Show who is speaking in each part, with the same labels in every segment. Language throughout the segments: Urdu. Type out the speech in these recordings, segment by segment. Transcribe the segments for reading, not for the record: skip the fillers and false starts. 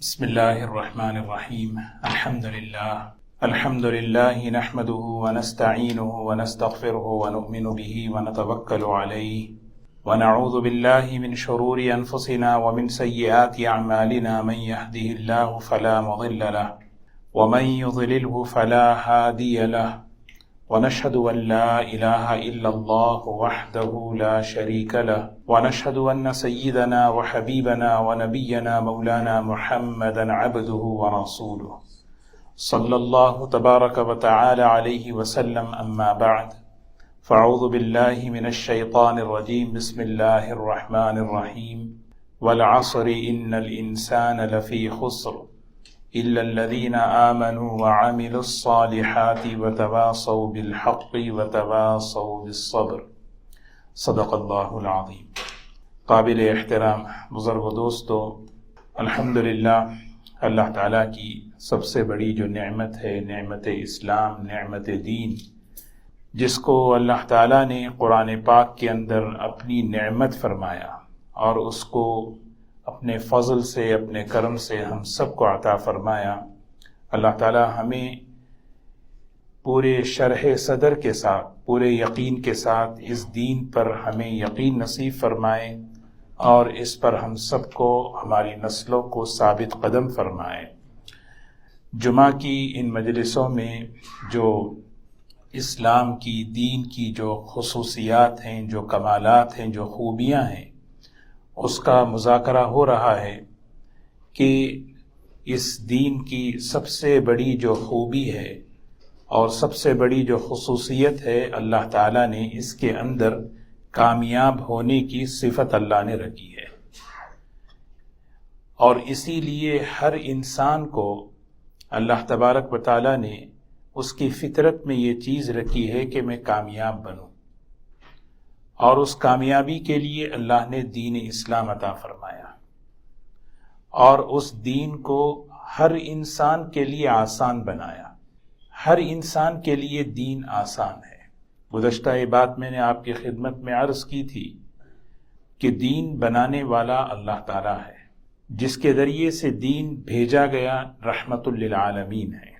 Speaker 1: بسم الله الرحمن الرحيم. الحمد لله نحمده ونستعينه ونستغفره ونؤمن به ونتوكل عليه ونعوذ بالله من شرور أنفسنا ومن سيئات أعمالنا. من يهده الله فلا مضل له ومن يضلله فلا هادي له ونشهد أن لا إله إلا الله وحده لا شريك له ونشهد أن سيدنا وحبيبنا ونبينا مولانا محمدا عبده ورسوله صلى الله تبارك وتعالى عليه وسلم. أما بعد فأعوذ بالله من الشيطان الرجيم. بسم الله الرحمن الرحيم. والعصر إن الإنسان لفي خسر إلا الذين آمنوا وعملوا الصالحات وتواصوا بالحق وتواصوا بالصبر. صدق اللہ العظیم. قابل احترام بزرگ و دوستو، الحمدللہ اللہ تعالیٰ کی سب سے بڑی جو نعمت ہے، نعمت اسلام، نعمت دین، جس کو اللہ تعالیٰ نے قرآن پاک کے اندر اپنی نعمت فرمایا اور اس کو اپنے فضل سے، اپنے کرم سے ہم سب کو عطا فرمایا. اللہ تعالیٰ ہمیں پورے شرح صدر کے ساتھ، پورے یقین کے ساتھ اس دین پر ہمیں یقین نصیب فرمائے اور اس پر ہم سب کو، ہماری نسلوں کو ثابت قدم فرمائے. جمعہ کی ان مجلسوں میں جو اسلام کی، دین کی جو خصوصیات ہیں، جو کمالات ہیں، جو خوبیاں ہیں، اس کا مذاکرہ ہو رہا ہے کہ اس دین کی سب سے بڑی جو خوبی ہے اور سب سے بڑی جو خصوصیت ہے، اللہ تعالیٰ نے اس کے اندر کامیاب ہونے کی صفت اللہ نے رکھی ہے. اور اسی لیے ہر انسان کو اللہ تبارک و تعالیٰ نے اس کی فطرت میں یہ چیز رکھی ہے کہ میں کامیاب بنوں، اور اس کامیابی کے لیے اللہ نے دین اسلام عطا فرمایا اور اس دین کو ہر انسان کے لیے آسان بنایا. ہر انسان کے لیے دین آسان ہے. گزشتہ یہ بات میں نے آپ کی خدمت میں عرض کی تھی کہ دین بنانے والا اللہ تعالیٰ ہے، جس کے ذریعے سے دین بھیجا گیا رحمت للعالمین ہے.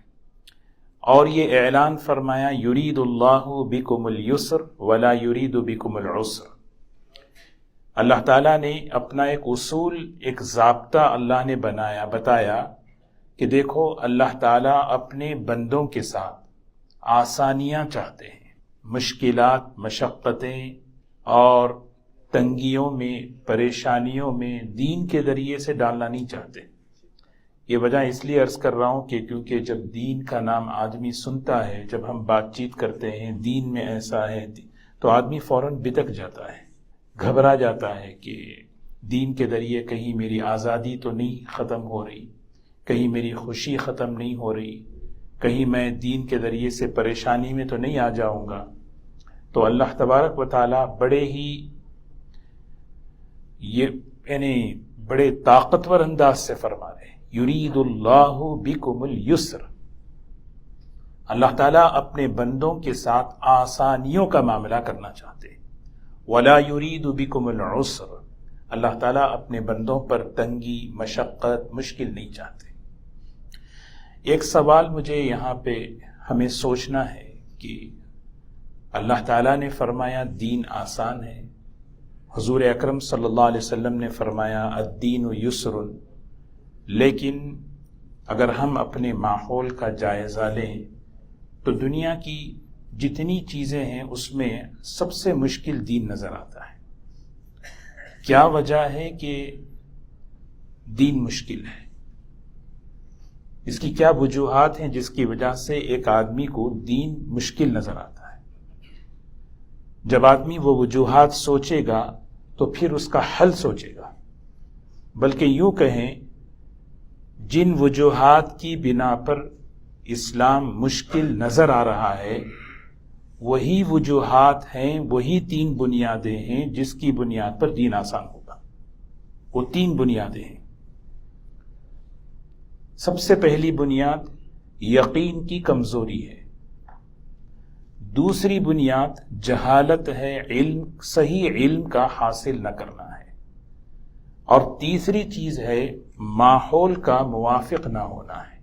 Speaker 1: اور یہ اعلان فرمایا یرید اللہ بکم الیسر ولا یرید بکم العسر. اللہ تعالیٰ نے اپنا ایک اصول، ایک ضابطہ اللہ نے بتایا کہ دیکھو، اللہ تعالیٰ اپنے بندوں کے ساتھ آسانیاں چاہتے ہیں، مشکلات، مشقتیں اور تنگیوں میں، پریشانیوں میں دین کے ذریعے سے ڈالنا نہیں چاہتے. یہ وجہ اس لیے عرض کر رہا ہوں کہ کیونکہ جب دین کا نام آدمی سنتا ہے، جب ہم بات چیت کرتے ہیں دین میں ایسا ہے، تو آدمی فوراً بتک جاتا ہے، گھبرا جاتا ہے کہ دین کے ذریعے کہیں میری آزادی تو نہیں ختم ہو رہی، کہیں میری خوشی ختم نہیں ہو رہی، کہیں میں دین کے ذریعے سے پریشانی میں تو نہیں آ جاؤں گا. تو اللہ تبارک و تعالیٰ بڑے ہی بڑے طاقتور انداز سے فرما رہے ہیں یرید اللہ بکم الیسر. اللہ تعالیٰ اپنے بندوں کے ساتھ آسانیوں کا معاملہ کرنا چاہتے ہیں. ولا یرید بکم العسر. اللہ تعالیٰ اپنے بندوں پر تنگی، مشقت، مشکل نہیں چاہتے. ایک سوال مجھے یہاں پہ ہمیں سوچنا ہے کہ اللہ تعالیٰ نے فرمایا دین آسان ہے، حضور اکرم صلی اللہ علیہ وسلم نے فرمایا الدین یسر، لیکن اگر ہم اپنے ماحول کا جائزہ لیں تو دنیا کی جتنی چیزیں ہیں اس میں سب سے مشکل دین نظر آتا ہے. کیا وجہ ہے کہ دین مشکل ہے؟ اس کی کیا وجوہات ہیں جس کی وجہ سے ایک آدمی کو دین مشکل نظر آتا ہے؟ جب آدمی وہ وجوہات سوچے گا تو پھر اس کا حل سوچے گا. بلکہ یوں کہیں، جن وجوہات کی بنا پر اسلام مشکل نظر آ رہا ہے، وہی وجوہات ہیں، وہی 3 بنیادیں ہیں جس کی بنیاد پر دین آسان ہوگا. وہ 3 بنیادیں ہیں. سب سے پہلی بنیاد یقین کی کمزوری ہے. دوسری بنیاد جہالت ہے، صحیح علم کا حاصل نہ کرنا ہے. اور تیسری چیز ہے ماحول کا موافق نہ ہونا ہے۔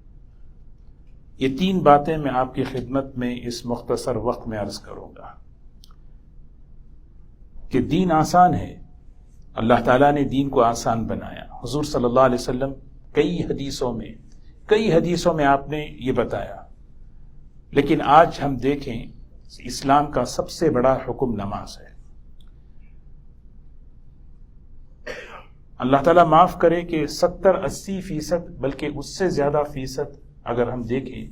Speaker 1: یہ 3 باتیں میں آپ کی خدمت میں اس مختصر وقت میں عرض کروں گا کہ دین آسان ہے، اللہ تعالیٰ نے دین کو آسان بنایا۔ حضور صلی اللہ علیہ وسلم کئی حدیثوں میں آپ نے یہ بتایا، لیکن آج ہم دیکھیں اسلام کا سب سے بڑا حکم نماز ہے۔ اللہ تعالیٰ معاف کرے کہ 70-80% بلکہ اس سے زیادہ فیصد اگر ہم دیکھیں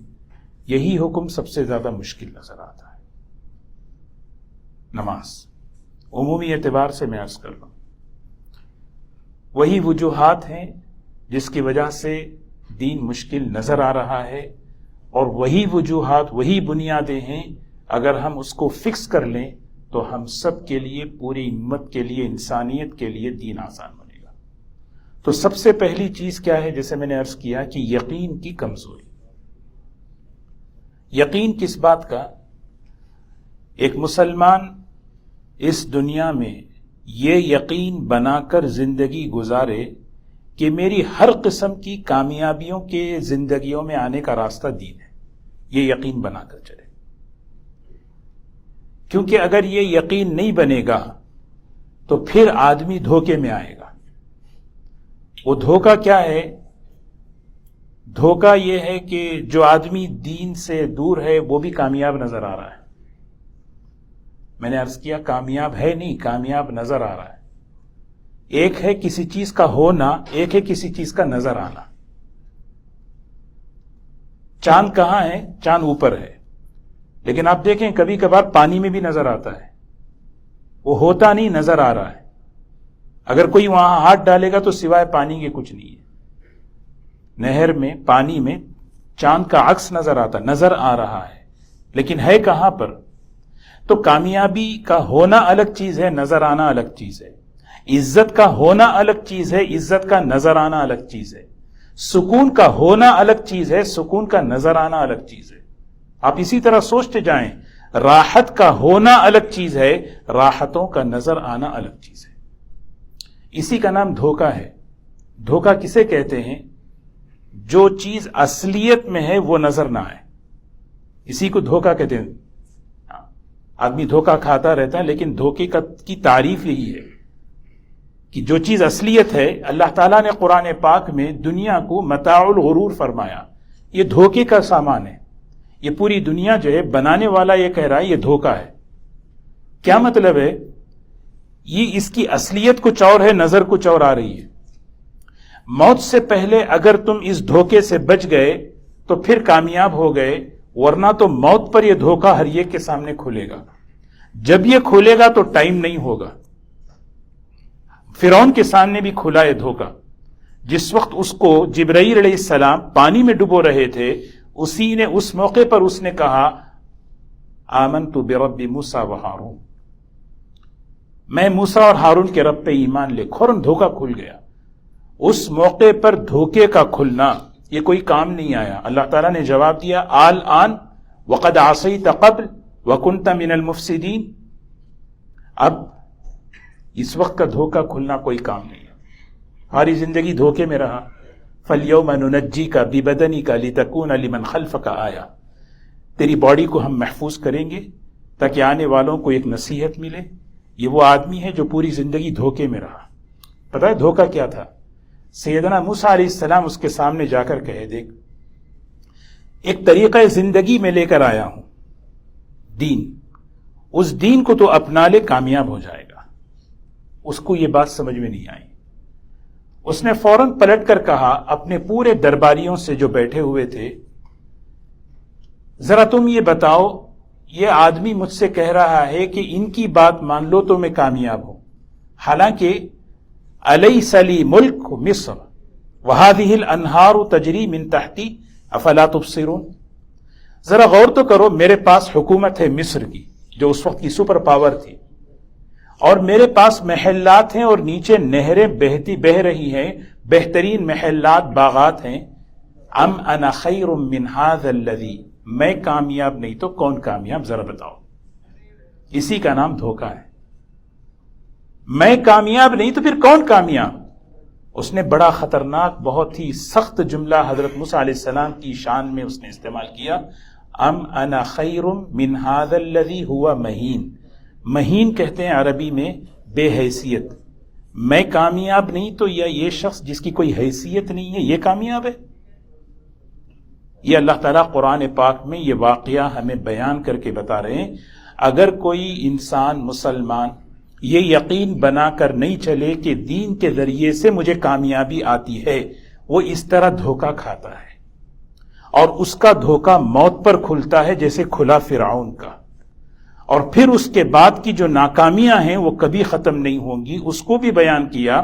Speaker 1: یہی حکم سب سے زیادہ مشکل نظر آتا ہے، نماز۔ عمومی اعتبار سے میں عرض کر رہا ہوں، وہی وجوہات ہیں جس کی وجہ سے دین مشکل نظر آ رہا ہے، اور وہی وجوہات، وہی بنیادیں ہیں، اگر ہم اس کو فکس کر لیں تو ہم سب کے لیے، پوری امت کے لیے، انسانیت کے لیے دین آسان بنے گا۔ تو سب سے پہلی چیز کیا ہے؟ جیسے میں نے عرض کیا کہ یقین کی کمزوری۔ یقین کس بات کا؟ ایک مسلمان اس دنیا میں یہ یقین بنا کر زندگی گزارے کہ میری ہر قسم کی کامیابیوں کے زندگیوں میں آنے کا راستہ دین ہے، یہ یقین بنا کر چلے۔ کیونکہ اگر یہ یقین نہیں بنے گا تو پھر آدمی دھوکے میں آئے گا۔ وہ دھوکہ کیا ہے؟ دھوکہ یہ ہے کہ جو آدمی دین سے دور ہے وہ بھی کامیاب نظر آ رہا ہے۔ میں نے عرض کیا کامیاب ہے نہیں، کامیاب نظر آ رہا ہے۔ ایک ہے کسی چیز کا ہونا، ایک ہے کسی چیز کا نظر آنا۔ چاند کہاں ہے؟ چاند اوپر ہے، لیکن آپ دیکھیں کبھی کبھار پانی میں بھی نظر آتا ہے، وہ ہوتا نہیں، نظر آ رہا ہے۔ اگر کوئی وہاں ہاتھ ڈالے گا تو سوائے پانی کے کچھ نہیں ہے۔ نہر میں، پانی میں چاند کا عکس نظر آتا، نظر آ رہا ہے، لیکن ہے کہاں پر؟ تو کامیابی کا ہونا الگ چیز ہے، نظر آنا الگ چیز ہے۔ عزت کا ہونا الگ چیز ہے، عزت کا نظر آنا الگ چیز ہے۔ سکون کا ہونا الگ چیز ہے، سکون کا نظر آنا الگ چیز ہے۔ آپ اسی طرح سوچتے جائیں، راحت کا ہونا الگ چیز ہے، راحتوں کا نظر آنا الگ چیز ہے۔ اسی کا نام دھوکہ ہے۔ دھوکہ کسے کہتے ہیں؟ جو چیز اصلیت میں ہے وہ نظر نہ آئے، اسی کو دھوکہ کہتے ہیں۔ آدمی دھوکہ کھاتا رہتا ہے، لیکن دھوکے کی تعریف یہی ہے کہ جو چیز اصلیت ہے، اللہ تعالیٰ نے قرآن پاک میں دنیا کو متاع الغرور فرمایا، یہ دھوکے کا سامان ہے۔ یہ پوری دنیا جو ہے، بنانے والا یہ کہہ رہا ہے یہ دھوکہ ہے۔ کیا مطلب ہے؟ یہ اس کی اصلیت کچھ اور ہے، نظر کچھ اور آ رہی ہے۔ موت سے پہلے اگر تم اس دھوکے سے بچ گئے تو پھر کامیاب ہو گئے، ورنہ تو موت پر یہ دھوکہ ہر ایک کے سامنے کھلے گا۔ جب یہ کھلے گا تو ٹائم نہیں ہوگا۔ فرعون کے سامنے بھی کھلا ہے دھوکہ۔ جس وقت اس کو جبرائیل علیہ السلام پانی میں ڈبو رہے تھے، اس موقع پر اس نے کہا آمنت برب موسیٰ و ہارون، میں موسیٰ اور ہارون کے رب پہ ایمان لے۔ فوراً دھوکہ کھل گیا۔ اس موقع پر دھوکے کا کھلنا یہ کوئی کام نہیں آیا۔ اللہ تعالیٰ نے جواب دیا الآن وقد عصیت قبل وکنت من المفسدین۔ اب اس وقت کا دھوکہ کھلنا کوئی کام نہیں ہے۔ ہماری زندگی دھوکے میں رہا۔ فَالْيَوْمَ نُنَجِّيكَ بِبَدَنِكَ لِتَكُونَ لِمَنْ خَلْفَكَ آیَةً، تیری باڈی کو ہم محفوظ کریں گے تاکہ آنے والوں کو ایک نصیحت ملے۔ یہ وہ آدمی ہے جو پوری زندگی دھوکے میں رہا۔ پتہ ہے دھوکہ کیا تھا؟ سیدنا موسیٰ علیہ السلام اس کے سامنے جا کر کہے دیکھ ایک طریقہ زندگی میں لے کر آیا ہوں، دین، اس دین کو تو اپنا لے، کامیاب ہو جائے گا۔ اس کو یہ بات سمجھ میں نہیں آئی۔ اس نے فوراً پلٹ کر کہا اپنے پورے درباریوں سے جو بیٹھے ہوئے تھے، ذرا تم یہ بتاؤ، یہ آدمی مجھ سے کہہ رہا ہے کہ ان کی بات مان لو تو میں کامیاب ہوں، حالانکہ الیس لی ملک مصر وہذہ الانہار تجری من تحتی افلا تبصرون۔ ذرا غور تو کرو، میرے پاس حکومت ہے مصر کی جو اس وقت کی سپر پاور تھی، اور میرے پاس محلات ہیں اور نیچے نہریں بہ رہی ہیں، بہترین محلات، باغات ہیں۔ ام انا خیر من ھذا الذی، میں کامیاب نہیں تو کون کامیاب؟ ذرا بتاؤ۔ اسی کا نام دھوکہ ہے۔ میں کامیاب نہیں تو پھر کون کامیاب؟ اس نے بڑا خطرناک بہت ہی سخت جملہ حضرت موسیٰ علیہ السلام کی شان میں اس نے استعمال کیا، ام انا خیر من ھذا الذی ھو مہین۔ مہین کہتے ہیں عربی میں بے حیثیت، میں کامیاب نہیں تو یہ شخص جس کی کوئی حیثیت نہیں ہے یہ کامیاب ہے؟ یہ اللہ تعالیٰ قرآن پاک میں یہ واقعہ ہمیں بیان کر کے بتا رہے ہیں۔ اگر کوئی انسان مسلمان یہ یقین بنا کر نہیں چلے کہ دین کے ذریعے سے مجھے کامیابی آتی ہے، وہ اس طرح دھوکہ کھاتا ہے، اور اس کا دھوکہ موت پر کھلتا ہے جیسے کھلا فرعون کا، اور پھر اس کے بعد کی جو ناکامیاں ہیں وہ کبھی ختم نہیں ہوں گی۔ اس کو بھی بیان کیا،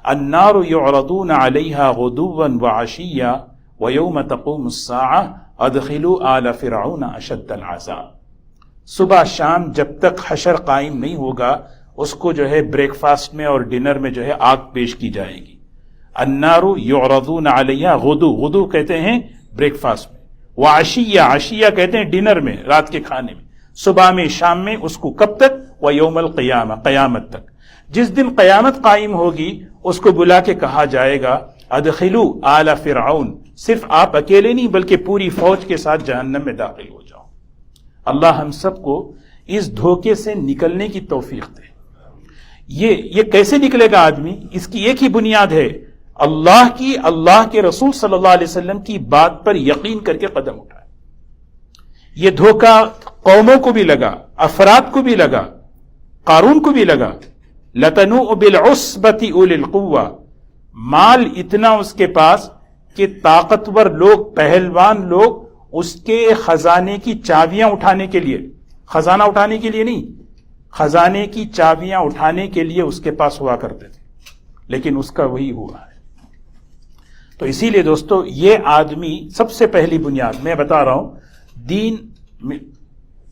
Speaker 1: النار یعرضون علیہا غدوا وعشیا ویوم تقوم الساعہ ادخلوا آل فرعون اشد العذاب۔ صبح شام جب تک حشر قائم نہیں ہوگا اس کو جو ہے بریک فاسٹ میں اور ڈنر میں جو ہے آگ پیش کی جائے گی۔ النار یعرضون علیہا غدو کہتے ہیں بریک فاسٹ میں، وعشیہ عشیہ کہتے ہیں ڈنر میں، رات کے کھانے میں، صبح میں شام میں، اس کو کب تک؟ ویوم القیامہ، قیامت تک۔ جس دن قیامت قائم ہوگی اس کو بلا کے کہا جائے گا ادخلوا آل فرعون، صرف آپ اکیلے نہیں بلکہ پوری فوج کے ساتھ جہنم میں داخل ہو جاؤ۔ اللہ ہم سب کو اس دھوکے سے نکلنے کی توفیق دے۔ یہ کیسے نکلے گا آدمی؟ اس کی ایک ہی بنیاد ہے، اللہ کے رسول صلی اللہ علیہ وسلم کی بات پر یقین کر کے قدم اٹھائے۔ یہ دھوکہ قوموں کو بھی لگا، افراد کو بھی لگا، قارون کو بھی لگا۔ لَتَنُوءُ بِالْعُصْبَةِ أُولِي الْقُوَّةِ، مال اتنا اس کے پاس کہ طاقتور لوگ، پہلوان لوگ اس کے خزانے کی چابیاں اٹھانے کے لیے، خزانہ اٹھانے کے لیے نہیں، خزانے کی چابیاں اٹھانے کے لیے اس کے پاس ہوا کرتے تھے، لیکن اس کا وہی ہوا ہے۔ تو اسی لیے دوستو یہ آدمی سب سے پہلی بنیاد میں بتا رہا ہوں،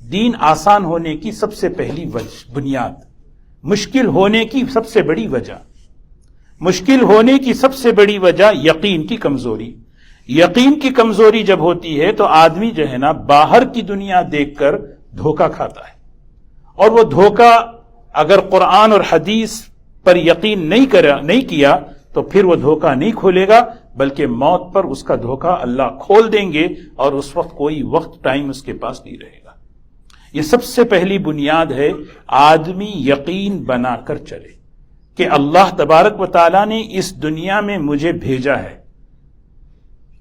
Speaker 1: دین آسان ہونے کی سب سے پہلی بنیاد، مشکل ہونے کی سب سے بڑی وجہ، مشکل ہونے کی سب سے بڑی وجہ یقین کی کمزوری۔ یقین کی کمزوری جب ہوتی ہے تو آدمی جو ہے نا باہر کی دنیا دیکھ کر دھوکہ کھاتا ہے، اور وہ دھوکہ اگر قرآن اور حدیث پر یقین نہیں کیا تو پھر وہ دھوکہ نہیں کھولے گا، بلکہ موت پر اس کا دھوکہ اللہ کھول دیں گے، اور اس وقت کوئی وقت ٹائم اس کے پاس نہیں رہے گا۔ یہ سب سے پہلی بنیاد ہے، آدمی یقین بنا کر چلے کہ اللہ تبارک و تعالیٰ نے اس دنیا میں مجھے بھیجا ہے۔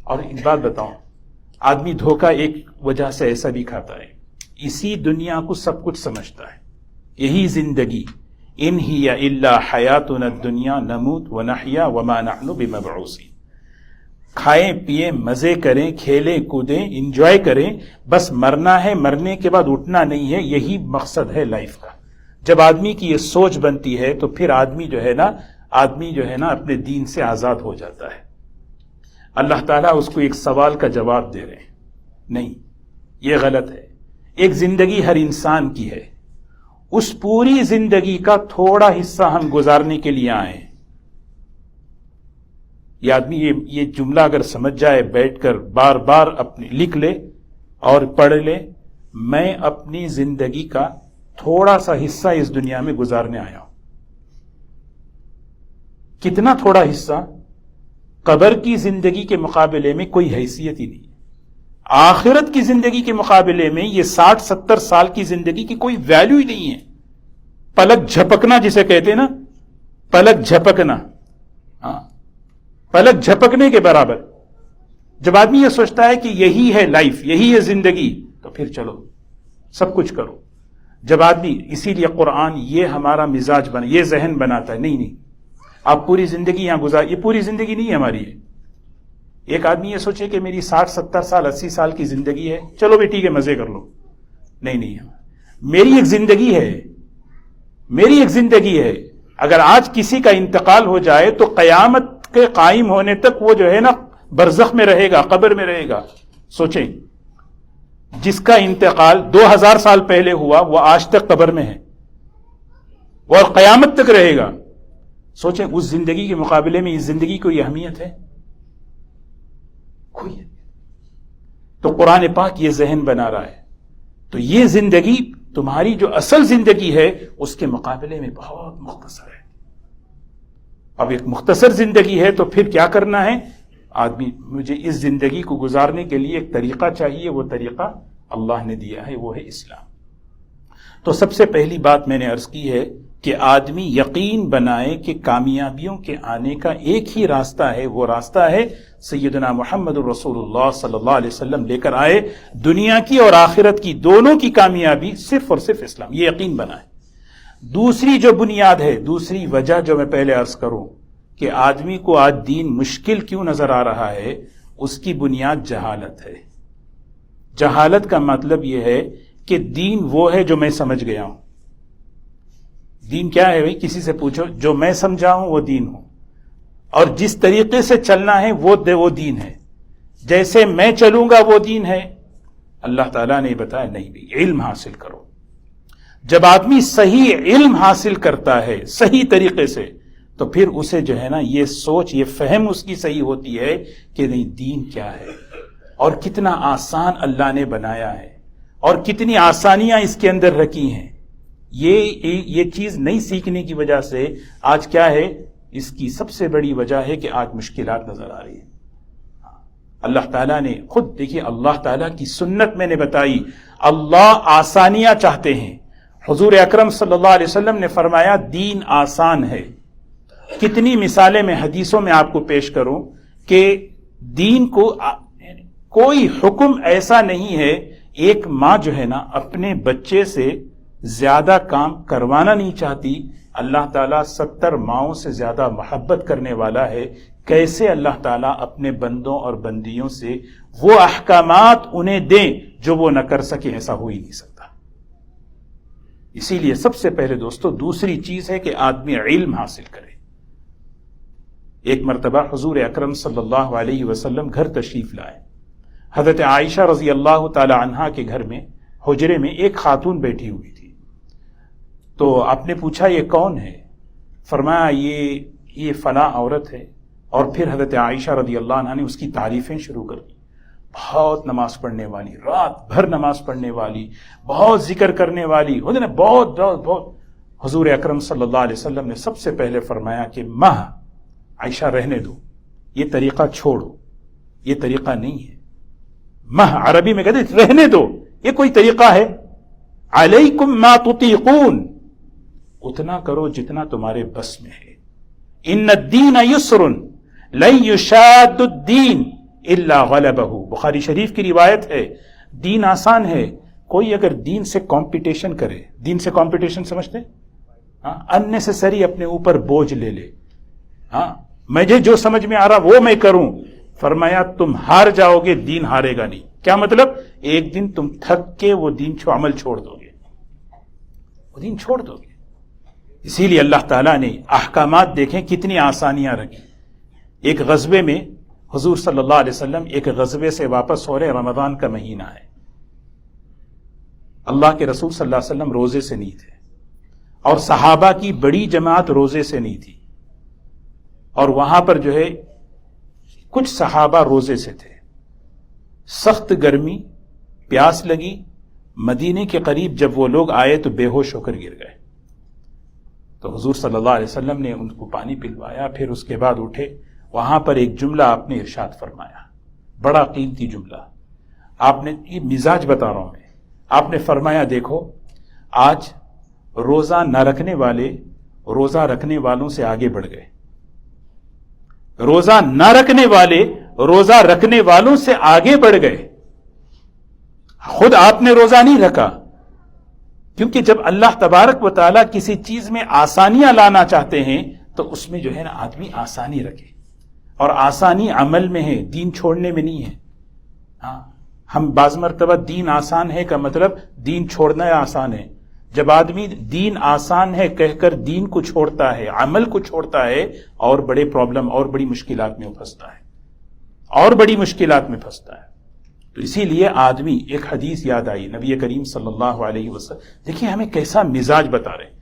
Speaker 1: اور ایک بات بتاؤں، آدمی دھوکہ ایک وجہ سے ایسا بھی کھاتا ہے، اسی دنیا کو سب کچھ سمجھتا ہے، یہی زندگی، ان ہی الا حیاتنا الدنیا نموت ونحیا وما نحن بمبعوثین، کھائیں پیئیں مزے کریں کھیلیں کودیں انجوائے کریں، بس مرنا ہے، مرنے کے بعد اٹھنا نہیں ہے، یہی مقصد ہے لائف کا۔ جب آدمی کی یہ سوچ بنتی ہے تو پھر آدمی جو ہے نا اپنے دین سے آزاد ہو جاتا ہے۔ اللہ تعالیٰ اس کو ایک سوال کا جواب دے رہے ہیں، نہیں یہ غلط ہے۔ ایک زندگی ہر انسان کی ہے، اس پوری زندگی کا تھوڑا حصہ ہم گزارنے کے لیے آئے ہیں۔ یہ آدمی یہ جملہ اگر سمجھ جائے، بیٹھ کر بار بار اپنے لکھ لے اور پڑھ لے، میں اپنی زندگی کا تھوڑا سا حصہ اس دنیا میں گزارنے آیا ہوں۔ کتنا تھوڑا حصہ؟ قبر کی زندگی کے مقابلے میں کوئی حیثیت ہی نہیں ہے۔ آخرت کی زندگی کے مقابلے میں یہ 60-70 سال کی زندگی کی کوئی ویلیو ہی نہیں ہے۔ پلک جھپکنا جسے کہتے ہیں نا، پلک جھپکنا، پلک جھپکنے کے برابر۔ جب آدمی یہ سوچتا ہے کہ یہی ہے لائف، یہی ہے زندگی، تو پھر چلو سب کچھ کرو۔ جب آدمی، اسی لیے قرآن یہ ہمارا مزاج بنا، یہ ذہن بناتا ہے، نہیں آپ پوری زندگی یہاں گزار، یہ پوری زندگی نہیں ہے ہماری ہے۔ ایک آدمی یہ سوچے کہ میری 60-70 سال 80 سال کی زندگی ہے، چلو بھی ٹھیک ہے مزے کر لو، نہیں میری ایک زندگی ہے، میری ایک زندگی ہے۔ اگر آج کسی کا انتقال ہو جائے تو قیامت کے قائم ہونے تک وہ جو ہے نا برزخ میں رہے گا، قبر میں رہے گا۔ سوچیں، جس کا انتقال 2000 سال پہلے ہوا وہ آج تک قبر میں ہے اور قیامت تک رہے گا۔ سوچیں اس زندگی کے مقابلے میں اس زندگی کو یہ اہمیت ہے؟ کوئی ہے۔ تو قرآن پاک یہ ذہن بنا رہا ہے، تو یہ زندگی تمہاری جو اصل زندگی ہے اس کے مقابلے میں بہت مختصر ہے۔ اب ایک مختصر زندگی ہے تو پھر کیا کرنا ہے؟ آدمی مجھے اس زندگی کو گزارنے کے لیے ایک طریقہ چاہیے، وہ طریقہ اللہ نے دیا ہے، وہ ہے اسلام۔ تو سب سے پہلی بات میں نے عرض کی ہے کہ آدمی یقین بنائے کہ کامیابیوں کے آنے کا ایک ہی راستہ ہے، وہ راستہ ہے سیدنا محمد الرسول اللہ صلی اللہ علیہ وسلم لے کر آئے، دنیا کی اور آخرت کی دونوں کی کامیابی صرف اور صرف اسلام، یہ یقین بنائے۔ دوسری جو بنیاد ہے، دوسری وجہ جو میں پہلے عرض کروں کہ آدمی کو آج دین مشکل کیوں نظر آ رہا ہے، اس کی بنیاد جہالت ہے۔ جہالت کا مطلب یہ ہے کہ دین وہ ہے جو میں سمجھ گیا ہوں۔ دین کیا ہے بھائی؟ کسی سے پوچھو، جو میں سمجھا ہوں وہ دین ہوں، اور جس طریقے سے چلنا ہے وہ دین ہے، جیسے میں چلوں گا وہ دین ہے۔ اللہ تعالیٰ نے بتایا نہیں بھی، علم حاصل کرو۔ جب آدمی صحیح علم حاصل کرتا ہے صحیح طریقے سے، تو پھر اسے جو ہے نا یہ سوچ، یہ فہم اس کی صحیح ہوتی ہے کہ نہیں دین کیا ہے، اور کتنا آسان اللہ نے بنایا ہے، اور کتنی آسانیاں اس کے اندر رکھی ہیں۔ یہ چیز نہیں سیکھنے کی وجہ سے آج کیا ہے، اس کی سب سے بڑی وجہ ہے کہ آج مشکلات نظر آ رہی ہیں۔ اللہ تعالیٰ نے خود دیکھیے، اللہ تعالیٰ کی سنت میں نے بتائی، اللہ آسانیاں چاہتے ہیں۔ حضور اکرم صلی اللہ علیہ وسلم نے فرمایا دین آسان ہے۔ کتنی مثالیں میں حدیثوں میں آپ کو پیش کروں کہ دین کو کوئی حکم ایسا نہیں ہے، ایک ماں جو ہے نا اپنے بچے سے زیادہ کام کروانا نہیں چاہتی، اللہ تعالیٰ 70 ماؤں سے زیادہ محبت کرنے والا ہے۔ کیسے اللہ تعالیٰ اپنے بندوں اور بندیوں سے وہ احکامات انہیں دیں جو وہ نہ کر سکیں؟ ایسا ہو ہی نہیں سکتا۔ اسی لیے سب سے پہلے دوستو دوسری چیز ہے کہ آدمی علم حاصل کرے۔ ایک مرتبہ حضور اکرم صلی اللہ علیہ وسلم گھر تشریف لائے۔ حضرت عائشہ رضی اللہ تعالی عنہا کے گھر میں حجرے میں ایک خاتون بیٹھی ہوئی تھی۔ تو آپ نے پوچھا یہ کون ہے؟ فرمایا یہ فلاں عورت ہے۔ اور پھر حضرت عائشہ رضی اللہ عنہا نے اس کی تعریفیں شروع کر دی۔ بہت نماز پڑھنے والی، رات بھر نماز پڑھنے والی، بہت ذکر کرنے والی، بہت بہت بہت۔ حضور اکرم صلی اللہ علیہ وسلم نے سب سے پہلے فرمایا کہ ماں عائشہ رہنے دو، یہ طریقہ چھوڑو، یہ طریقہ نہیں ہے۔ ماں عربی میں کہتے رہنے دو، یہ کوئی طریقہ ہے؟ علیکم ما تطیقون، اتنا کرو جتنا تمہارے بس میں ہے۔ ان الدین یسر لن یشاد الدین الا غلبہ، بخاری شریف کی روایت ہے، دین آسان ہے، کوئی اگر دین سے کمپٹیشن کرے، دین سے کمپٹیشن سمجھتے؟ اننیسیسری اپنے اوپر بوجھ لے لے، مجھے جو سمجھ میں آ رہا وہ میں کروں، فرمایا تم ہار جاؤ گے، دین ہارے گا نہیں۔ کیا مطلب؟ ایک دن تم تھک کے وہ دین عمل چھوڑ دو گے، وہ دین چھوڑ دو گے۔ اسی لیے اللہ تعالیٰ نے احکامات دیکھیں کتنی آسانیاں رکھی۔ ایک غزوے میں حضور صلی اللہ علیہ وسلم ایک غزوے سے واپس ہو رہے، رمضان کا مہینہ ہے، اللہ کے رسول صلی اللہ علیہ وسلم روزے سے نہیں تھے، اور صحابہ کی بڑی جماعت روزے سے نہیں تھی، اور وہاں پر جو ہے کچھ صحابہ روزے سے تھے۔ سخت گرمی، پیاس لگی، مدینے کے قریب جب وہ لوگ آئے تو بے ہوش ہو کر گر گئے۔ تو حضور صلی اللہ علیہ وسلم نے ان کو پانی پلوایا، پھر اس کے بعد اٹھے، وہاں پر ایک جملہ آپ نے ارشاد فرمایا، بڑا قیمتی جملہ۔ آپ نے یہ مزاج بتا رہا ہوں میں، آپ نے فرمایا دیکھو آج روزہ نہ رکھنے والے روزہ رکھنے والوں سے آگے بڑھ گئے، روزہ نہ رکھنے والے روزہ رکھنے والوں سے آگے بڑھ گئے۔ خود آپ نے روزہ نہیں رکھا، کیونکہ جب اللہ تبارک و تعالیٰ کسی چیز میں آسانیاں لانا چاہتے ہیں تو اس میں جو ہے نا آدمی آسانی رکھے، اور آسانی عمل میں ہے، دین چھوڑنے میں نہیں ہے۔ ہم بعض مرتبہ دین آسان ہے کا مطلب دین چھوڑنا آسان ہے۔ جب آدمی دین آسان ہے کہہ کر دین کو چھوڑتا ہے، عمل کو چھوڑتا ہے، اور بڑے پرابلم اور بڑی مشکلات میں پھنستا ہے، اور بڑی مشکلات میں پھنستا ہے۔ تو اسی لیے آدمی، ایک حدیث یاد آئی نبی کریم صلی اللہ علیہ وسلم، دیکھیں ہمیں کیسا مزاج بتا رہے ہیں۔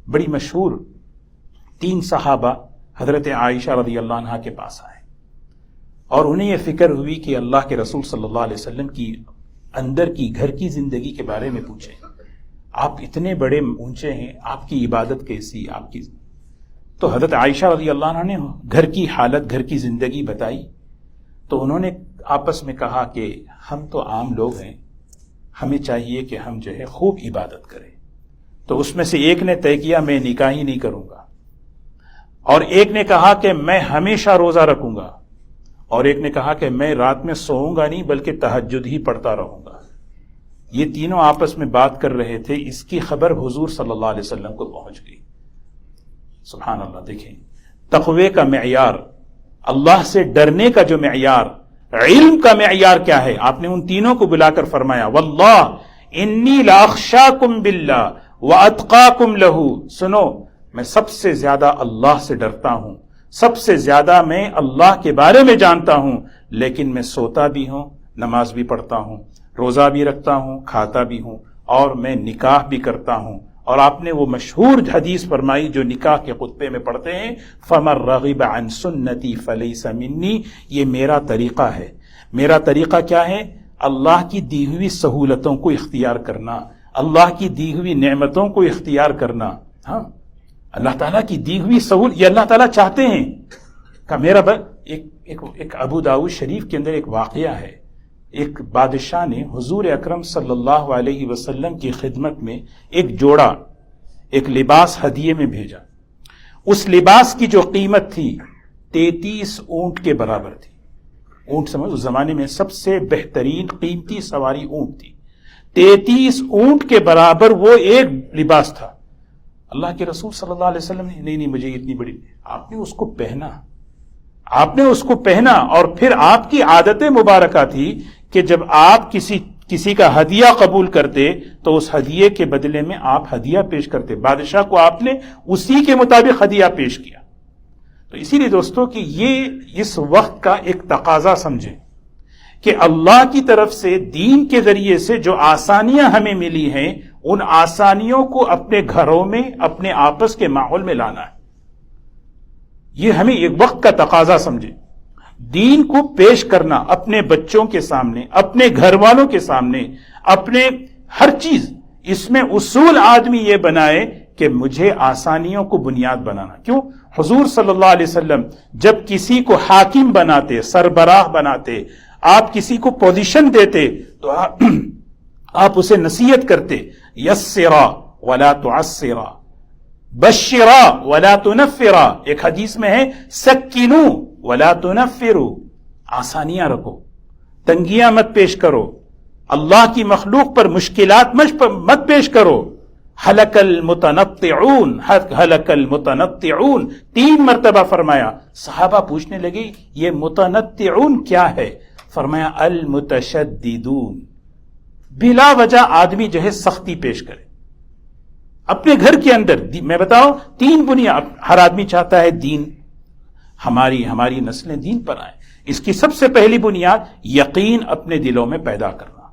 Speaker 1: بڑی مشہور 3 صحابہ حضرت عائشہ رضی اللہ عنہا کے پاس آئے، اور انہیں یہ فکر ہوئی کہ اللہ کے رسول صلی اللہ علیہ وسلم کی اندر کی گھر کی زندگی کے بارے میں پوچھیں، آپ اتنے بڑے اونچے ہیں، آپ کی عبادت کیسی، آپ کی۔ تو حضرت عائشہ رضی اللہ عنہ نے گھر کی حالت، گھر کی زندگی بتائی، تو انہوں نے آپس میں کہا کہ ہم تو عام لوگ ہیں، ہمیں چاہیے کہ ہم جو ہے خوب عبادت کریں۔ تو اس میں سے ایک نے طے کیا میں نکاح ہی نہیں کروں گا، اور ایک نے کہا کہ میں ہمیشہ روزہ رکھوں گا، اور ایک نے کہا کہ میں رات میں سوؤں گا نہیں بلکہ تہجد ہی پڑھتا رہوں گا۔ یہ تینوں آپس میں بات کر رہے تھے، اس کی خبر حضور صلی اللہ علیہ وسلم کو پہنچ گئی۔ سبحان اللہ، دیکھیں تقوی کا معیار، اللہ سے ڈرنے کا جو معیار، علم کا معیار کیا ہے۔ آپ نے ان تینوں کو بلا کر فرمایا واللہ انی لاخشاکم باللہ واتقاکم لہ، سنو میں سب سے زیادہ اللہ سے ڈرتا ہوں، سب سے زیادہ میں اللہ کے بارے میں جانتا ہوں، لیکن میں سوتا بھی ہوں، نماز بھی پڑھتا ہوں، روزہ بھی رکھتا ہوں، کھاتا بھی ہوں، اور میں نکاح بھی کرتا ہوں۔ اور آپ نے وہ مشہور حدیث فرمائی جو نکاح کے خطبے میں پڑھتے ہیں، فَمَن رَغِبَ عَن سُنَّتِي فَلَيْسَ مِنِّي، یہ میرا طریقہ ہے۔ میرا طریقہ کیا ہے؟ اللہ کی دی ہوئی سہولتوں کو اختیار کرنا، اللہ کی دی ہوئی نعمتوں کو اختیار کرنا۔ ہاں، اللہ تعالیٰ کی دی ہوئی سہولت، یہ اللہ تعالیٰ چاہتے ہیں کہ میرا ایک ابو داؤد شریف کے اندر ایک واقعہ ہے، ایک بادشاہ نے حضور اکرم صلی اللہ علیہ وسلم کی خدمت میں ایک جوڑا، ایک لباس ہدیے میں بھیجا۔ اس لباس کی جو قیمت تھی 33 اونٹ کے برابر تھی۔ اونٹ سمجھ، اس زمانے میں سب سے بہترین قیمتی سواری اونٹ تھی۔ 33 اونٹ کے برابر وہ ایک لباس تھا۔ اللہ کے رسول صلی اللہ علیہ وسلم نے نہیں مجھے اتنی بڑی، آپ نے اس کو پہنا، آپ نے اس کو پہنا، اور پھر آپ کی عادت مبارکہ تھی کہ جب آپ کسی کا ہدیہ قبول کرتے تو اس ہدیے کے بدلے میں آپ ہدیہ پیش کرتے۔ بادشاہ کو آپ نے اسی کے مطابق ہدیہ پیش کیا۔ تو اسی لیے دوستو کہ یہ اس وقت کا ایک تقاضا سمجھیں کہ اللہ کی طرف سے دین کے ذریعے سے جو آسانیاں ہمیں ملی ہیں، ان آسانیوں کو اپنے گھروں میں، اپنے آپس کے ماحول میں لانا ہے۔ یہ ہمیں ایک وقت کا تقاضا سمجھیں۔ دین کو پیش کرنا اپنے بچوں کے سامنے، اپنے گھر والوں کے سامنے، اپنے ہر چیز، اس میں اصول آدمی یہ بنائے کہ مجھے آسانیوں کو بنیاد بنانا۔ کیوں؟ حضور صلی اللہ علیہ وسلم جب کسی کو حاکم بناتے، سربراہ بناتے، آپ کسی کو پوزیشن دیتے تو آپ اسے نصیحت کرتے، یسرا ولا تعسرا، بشرا ولا تنفرا۔ ایک حدیث میں ہے سکینو ولا تنفروا، آسانیاں رکھو، تنگیاں مت پیش کرو، اللہ کی مخلوق پر مشکلات مت پیش کرو۔ ہلک المتنطعون، ہلک المتنطعون 3 مرتبہ فرمایا۔ صحابہ پوچھنے لگے یہ متنطعون کیا ہے؟ فرمایا المتشددون، بلا وجہ آدمی جو ہے سختی پیش کرے اپنے گھر کے اندر۔ میں بتاؤں 3 بنیاد، ہر آدمی چاہتا ہے دین، ہماری نسلیں دین پر آئیں۔ اس کی سب سے پہلی بنیاد یقین اپنے دلوں میں پیدا کرنا۔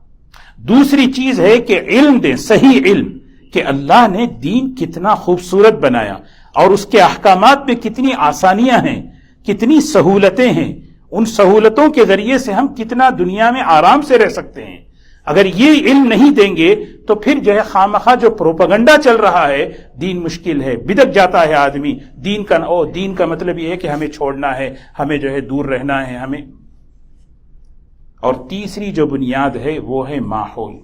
Speaker 1: دوسری چیز ہے کہ علم دیں، صحیح علم، کہ اللہ نے دین کتنا خوبصورت بنایا اور اس کے احکامات میں کتنی آسانیاں ہیں، کتنی سہولتیں ہیں، ان سہولتوں کے ذریعے سے ہم کتنا دنیا میں آرام سے رہ سکتے ہیں۔ اگر یہ علم نہیں دیں گے تو پھر جو ہے خامخواہ جو پروپیگنڈا چل رہا ہے، دین مشکل ہے، بدک جاتا ہے آدمی، دین کا مطلب یہ ہے کہ ہمیں چھوڑنا ہے، ہمیں جو ہے دور رہنا ہے ہمیں۔ اور تیسری جو بنیاد ہے وہ ہے ماحول۔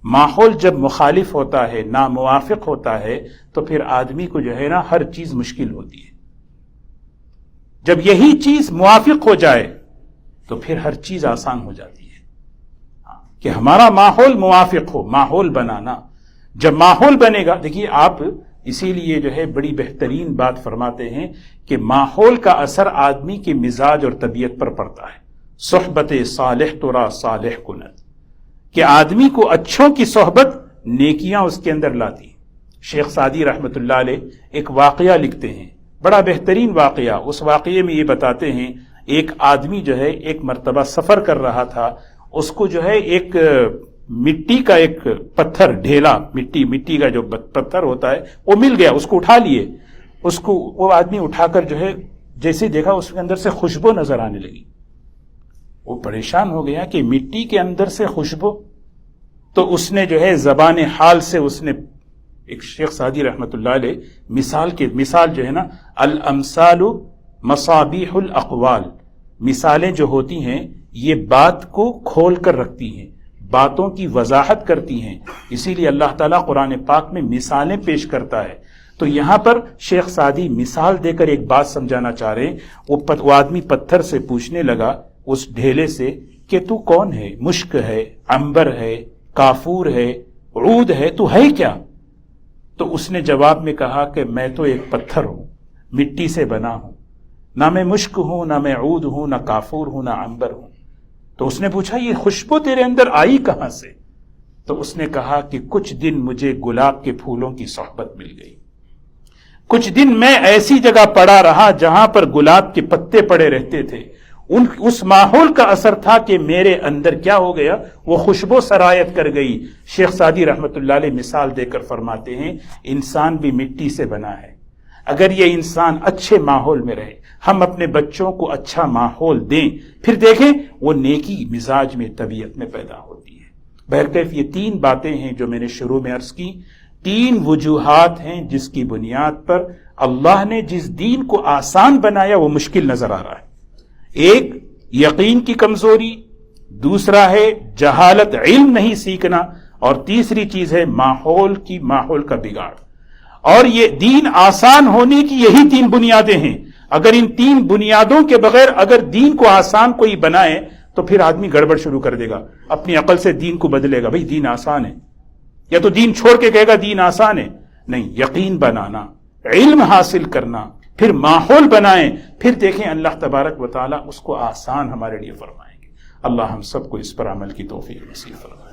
Speaker 1: ماحول جب مخالف ہوتا ہے، ناموافق ہوتا ہے، تو پھر آدمی کو جو ہے نا ہر چیز مشکل ہوتی ہے۔ جب یہی چیز موافق ہو جائے تو پھر ہر چیز آسان ہو جاتی ہے، کہ ہمارا ماحول موافق ہو۔ ماحول بنانا، جب ماحول بنے گا، دیکھیے آپ اسی لیے جو ہے بڑی بہترین بات فرماتے ہیں کہ ماحول کا اثر آدمی کے مزاج اور طبیعت پر پڑتا ہے۔ صحبت صالح ترا صالح کند، کہ آدمی کو اچھوں کی صحبت نیکیاں اس کے اندر لاتی۔ شیخ سعدی رحمۃ اللہ علیہ ایک واقعہ لکھتے ہیں، بڑا بہترین واقعہ۔ اس واقعے میں یہ بتاتے ہیں ایک آدمی جو ہے ایک مرتبہ سفر کر رہا تھا، اس کو جو ہے ایک مٹی کا ایک پتھر، ڈھیلا مٹی کا جو پتھر ہوتا ہے وہ مل گیا، اس کو اٹھا لیے۔ اس کو وہ آدمی اٹھا کر جو ہے جیسے دیکھا اس کے اندر سے خوشبو نظر آنے لگی۔ وہ پریشان ہو گیا کہ مٹی کے اندر سے خوشبو، تو اس نے جو ہے زبان حال سے اس نے ایک شیخ سعدی رحمۃ اللہ علیہ مثال جو ہے نا، الامثال مصابیح الاقوال، مثالیں جو ہوتی ہیں یہ بات کو کھول کر رکھتی ہیں، باتوں کی وضاحت کرتی ہیں، اسی لیے اللہ تعالیٰ قرآن پاک میں مثالیں پیش کرتا ہے۔ تو یہاں پر شیخ سعدی مثال دے کر ایک بات سمجھانا چاہ رہے ہیں۔ وہ آدمی پتھر سے پوچھنے لگا اس ڈھیلے سے کہ تو کون ہے؟ مشک ہے، عنبر ہے، کافور ہے، عود ہے، تو ہے کیا؟ تو اس نے جواب میں کہا کہ میں تو ایک پتھر ہوں، مٹی سے بنا ہوں، نہ میں مشک ہوں، نہ میں عود ہوں، نہ کافور ہوں، نہ عنبر ہوں۔ تو اس نے پوچھا یہ خوشبو تیرے اندر آئی کہاں سے؟ تو اس نے کہا کہ کچھ دن مجھے گلاب کے پھولوں کی صحبت مل گئی، کچھ دن میں ایسی جگہ پڑا رہا جہاں پر گلاب کے پتے پڑے رہتے تھے، اس ماحول کا اثر تھا کہ میرے اندر کیا ہو گیا، وہ خوشبو سرایت کر گئی۔ شیخ سعدی رحمت اللہ علیہ مثال دے کر فرماتے ہیں انسان بھی مٹی سے بنا ہے، اگر یہ انسان اچھے ماحول میں رہے، ہم اپنے بچوں کو اچھا ماحول دیں، پھر دیکھیں وہ نیکی مزاج میں، طبیعت میں پیدا ہوتی ہے۔ بہرکیف یہ تین باتیں ہیں جو میں نے شروع میں عرض کی، تین وجوہات ہیں جس کی بنیاد پر اللہ نے جس دین کو آسان بنایا وہ مشکل نظر آ رہا ہے۔ ایک یقین کی کمزوری، دوسرا ہے جہالت، علم نہیں سیکھنا، اور تیسری چیز ہے ماحول کا بگاڑ۔ اور یہ دین آسان ہونے کی یہی تین بنیادیں ہیں۔ اگر ان تین بنیادوں کے بغیر اگر دین کو آسان کوئی بنائے تو پھر آدمی گڑبڑ شروع کر دے گا، اپنی عقل سے دین کو بدلے گا، بھئی دین آسان ہے، یا تو دین چھوڑ کے کہے گا دین آسان ہے۔ نہیں، یقین بنانا، علم حاصل کرنا، پھر ماحول بنائیں، پھر دیکھیں اللہ تبارک و تعالیٰ اس کو آسان ہمارے لیے فرمائیں گے۔ اللہ ہم سب کو اس پر عمل کی توفیق نصیب فرمائے۔